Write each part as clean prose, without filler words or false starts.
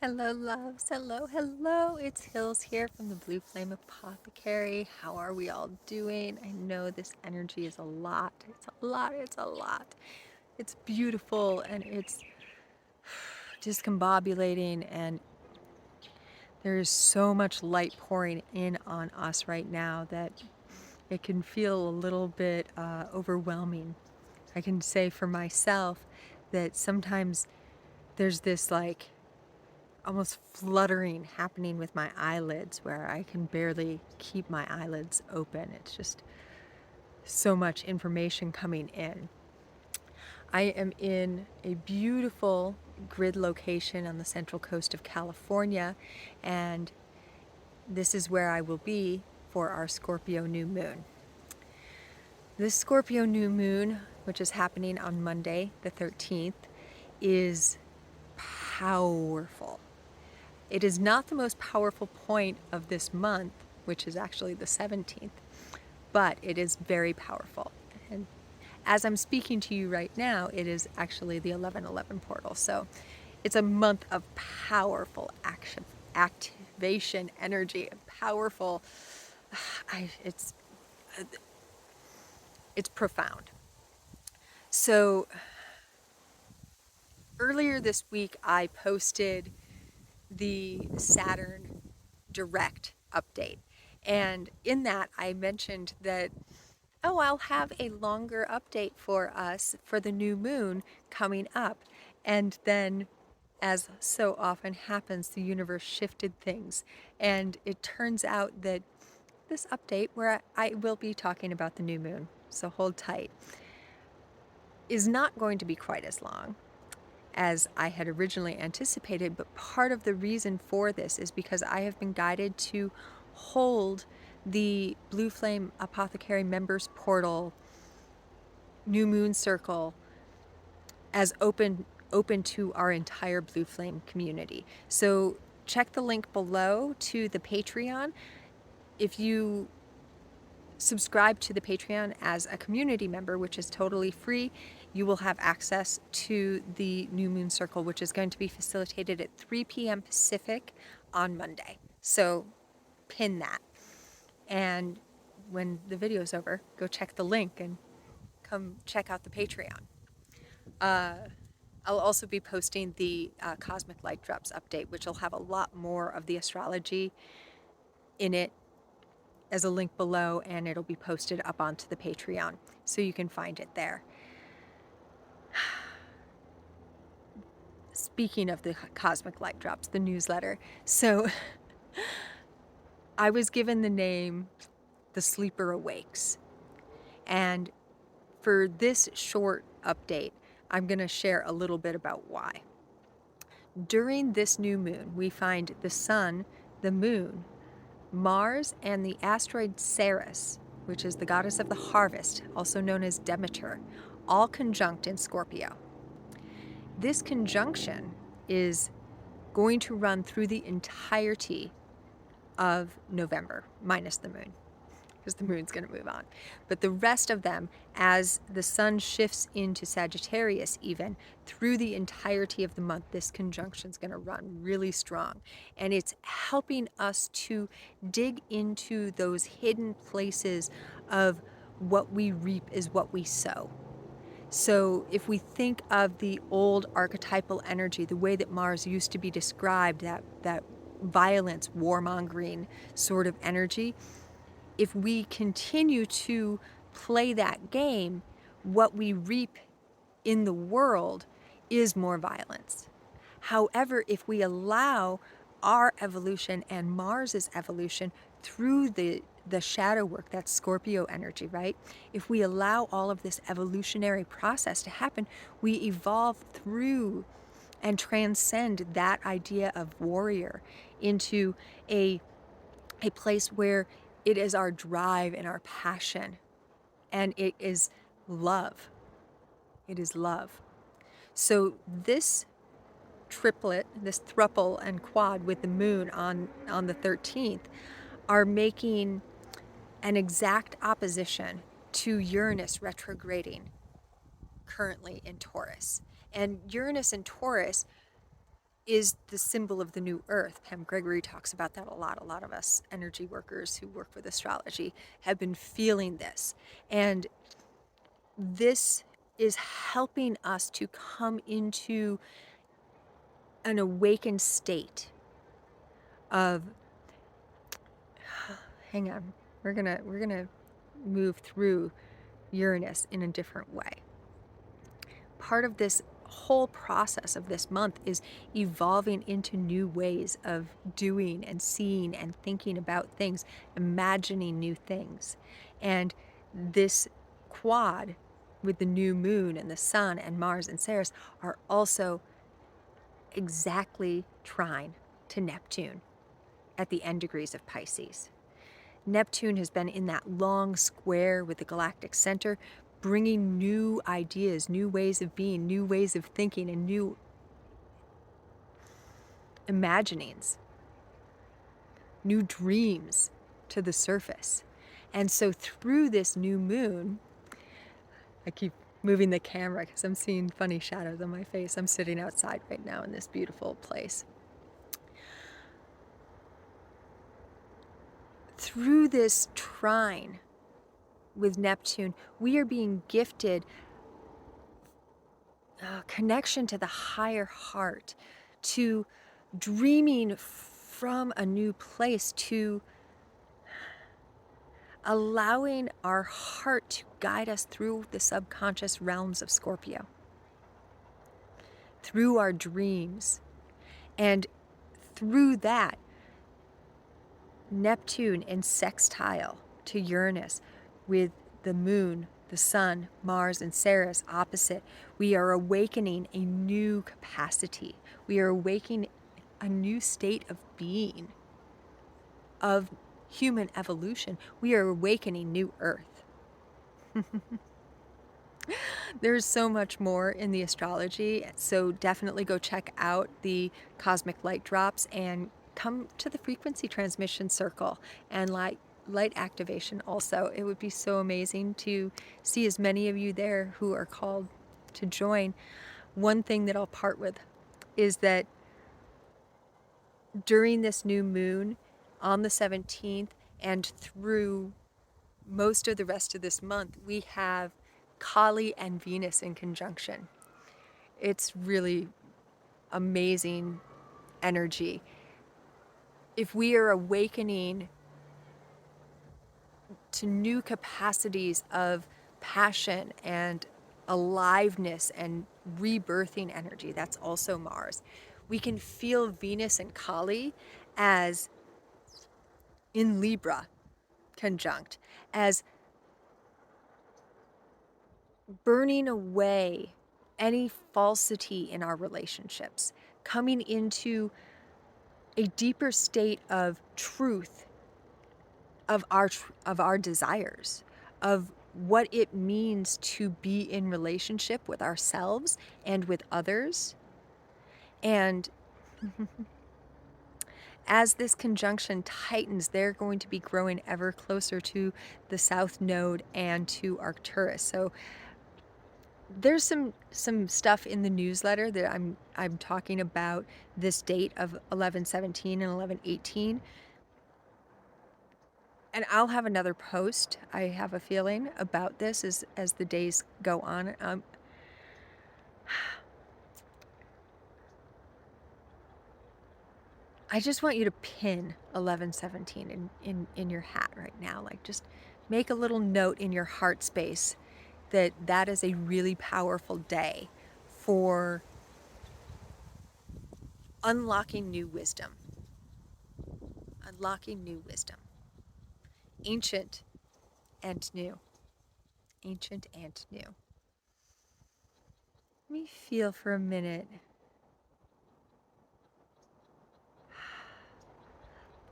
Hello, loves. Hello, hello. It's Hills here from the Blue Flame Apothecary. How are we all doing? I know this energy is a lot. It's a lot. It's a lot. It's beautiful and it's discombobulating, and there's so much light pouring in on us right now that it can feel a little bit overwhelming. I can say for myself that sometimes there's this almost fluttering happening with my eyelids where I can barely keep my eyelids open. It's just so much information coming in. I am in a beautiful grid location on the central coast of California, and this is where I will be for our Scorpio New Moon. This Scorpio New Moon, which is happening on Monday, the 13th, is powerful. It is not the most powerful point of this month, which is actually the 17th, but it is very powerful. And as I'm speaking to you right now, it is actually the 1111 portal. So it's a month of powerful action, activation, energy, powerful. It's profound. So earlier this week, I posted the Saturn direct update. And in that, I mentioned that, oh, I'll have a longer update for us for the new moon coming up. And then, as so often happens, the universe shifted things. And it turns out that this update, where I will be talking about the new moon, so hold tight, is not going to be quite as long as I had originally anticipated, but part of the reason for this is because I have been guided to hold the Blue Flame Apothecary Members Portal New Moon Circle as open to our entire Blue Flame community. So check the link below to the Patreon. If you subscribe to the Patreon as a community member, which is totally free, you will have access to the New Moon Circle, which is going to be facilitated at 3 p.m. Pacific on Monday. So pin that. And when the video is over, go check the link and come check out the Patreon. I'll also be posting the Cosmic Light Drops update, which will have a lot more of the astrology in it as a link below, and it'll be posted up onto the Patreon, so you can find it there. Speaking of the Cosmic Light Drops, the newsletter, so I was given the name The Sleeper Awakes, and for this short update, I'm going to share a little bit about why. During this new moon, we find the sun, the moon, Mars, and the asteroid Ceres, which is the goddess of the harvest, also known as Demeter, all conjunct in Scorpio. This conjunction is going to run through the entirety of November, minus the moon, because the moon's going to move on. But the rest of them, as the sun shifts into Sagittarius even, through the entirety of the month, this conjunction is going to run really strong. And it's helping us to dig into those hidden places of what we reap is what we sow. So if we think of the old archetypal energy, the way that Mars used to be described, that violence, warmongering sort of energy, if we continue to play that game, what we reap in the world is more violence. However, if we allow our evolution and Mars's evolution through the shadow work, that's Scorpio energy, right? If we allow all of this evolutionary process to happen, we evolve through and transcend that idea of warrior into a place where it is our drive and our passion, and it is love. It is love. So this triplet, this thruple and quad with the moon on the 13th are making an exact opposition to Uranus retrograding currently in Taurus. And Uranus in Taurus is the symbol of the new earth. Pam Gregory talks about that a lot. A lot of us energy workers who work with astrology have been feeling this. And this is helping us to come into an awakened state of, hang on, we're gonna move through Uranus in a different way. Part of this whole process of this month is evolving into new ways of doing and seeing and thinking about things, imagining new things. And this quad with the new moon and the sun and Mars and Ceres are also exactly trine to Neptune at the end degrees of Pisces. Neptune has been in that long square with the galactic center, bringing new ideas, new ways of being, new ways of thinking, and new imaginings, new dreams to the surface. And so through this new moon, I keep moving the camera because I'm seeing funny shadows on my face. I'm sitting outside right now in this beautiful place. Through this trine with Neptune, we are being gifted a connection to the higher heart, to dreaming from a new place, to allowing our heart to guide us through the subconscious realms of Scorpio, through our dreams. And through that, Neptune in sextile to Uranus with the moon, the sun, Mars, and Ceres opposite, we are awakening a new capacity. We are awakening a new state of being, of human evolution. We are awakening new Earth. There's so much more in the astrology, so definitely go check out the cosmic light drops and come to the frequency transmission circle and light activation also. It would be so amazing to see as many of you there who are called to join. One thing that I'll part with is that during this new moon on the 17th and through most of the rest of this month, we have Kali and Venus in conjunction. It's really amazing energy. If we are awakening to new capacities of passion and aliveness and rebirthing energy, that's also Mars. We can feel Venus and Kali as in Libra conjunct, as burning away any falsity in our relationships, coming into a deeper state of truth of our desires, of what it means to be in relationship with ourselves and with others. And as this conjunction tightens, they're going to be growing ever closer to the South Node and to Arcturus. So there's some stuff in the newsletter that I'm talking about this date of 11/17 and 11/18. And I'll have another post, I have a feeling, about this as the days go on. I just want you to pin 11/17 in your hat right now. Like, just make a little note in your heart space that that is a really powerful day for unlocking new wisdom. Unlocking new wisdom. Ancient and new. Ancient and new. Let me feel for a minute.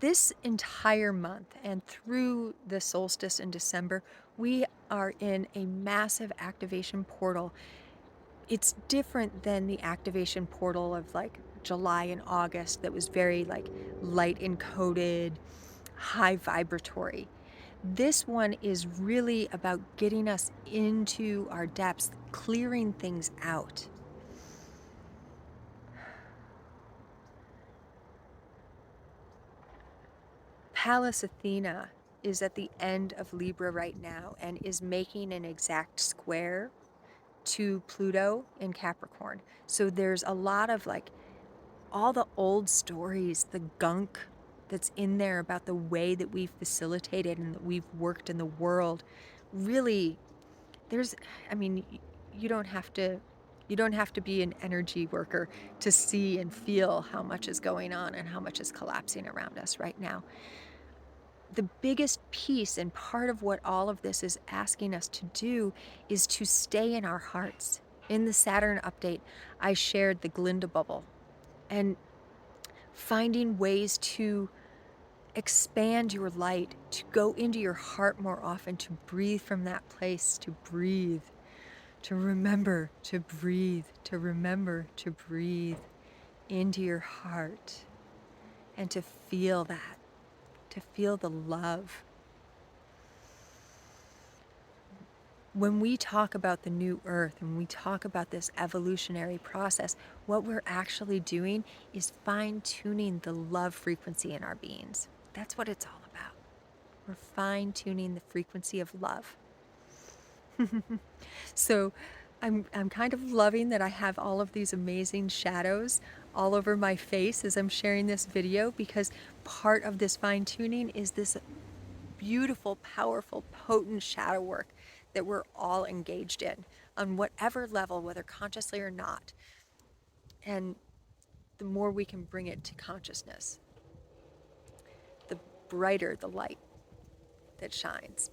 This entire month and through the solstice in December, we are in a massive activation portal. It's different than the activation portal of like July and August that was very like light encoded, high vibratory. This one is really about getting us into our depths, clearing things out. Pallas Athena is at the end of Libra right now and is making an exact square to Pluto in Capricorn. So there's a lot of like all the old stories, the gunk that's in there about the way that we've facilitated and that we've worked in the world. Really, I mean, you don't have to be an energy worker to see and feel how much is going on and how much is collapsing around us right now. The biggest piece and part of what all of this is asking us to do is to stay in our hearts. In the Saturn update, I shared the Glinda bubble and finding ways to expand your light, to go into your heart more often, to breathe from that place, to breathe, to remember to breathe, to remember to breathe into your heart and to feel that, to feel the love. When we talk about the new earth and we talk about this evolutionary process, what we're actually doing is fine-tuning the love frequency in our beings. That's what it's all about. We're fine-tuning the frequency of love. So I'm kind of loving that I have all of these amazing shadows all over my face as I'm sharing this video, because part of this fine-tuning is this beautiful, powerful, potent shadow work that we're all engaged in on whatever level, whether consciously or not. And the more we can bring it to consciousness, the brighter the light that shines.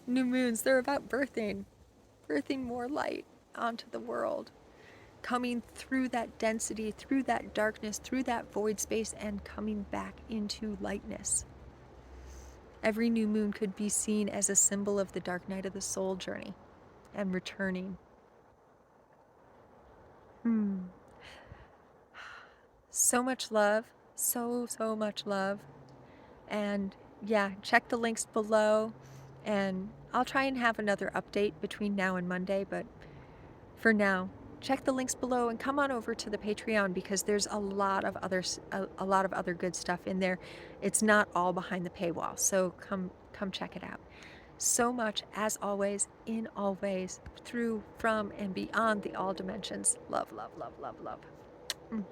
New moons, they're about birthing more light onto the world, coming through that density, through that darkness, through that void space, and coming back into lightness. Every new moon could be seen as a symbol of the dark night of the soul journey and returning. So much love, so much love. And yeah, check the links below, and I'll try and have another update between now and Monday, but for now, check the links below and come on over to the Patreon, because there's a lot of other good stuff in there. It's not all behind the paywall, so come check it out. So much, as always, in all ways, through, from, and beyond the all dimensions. Love, love, love, love, love.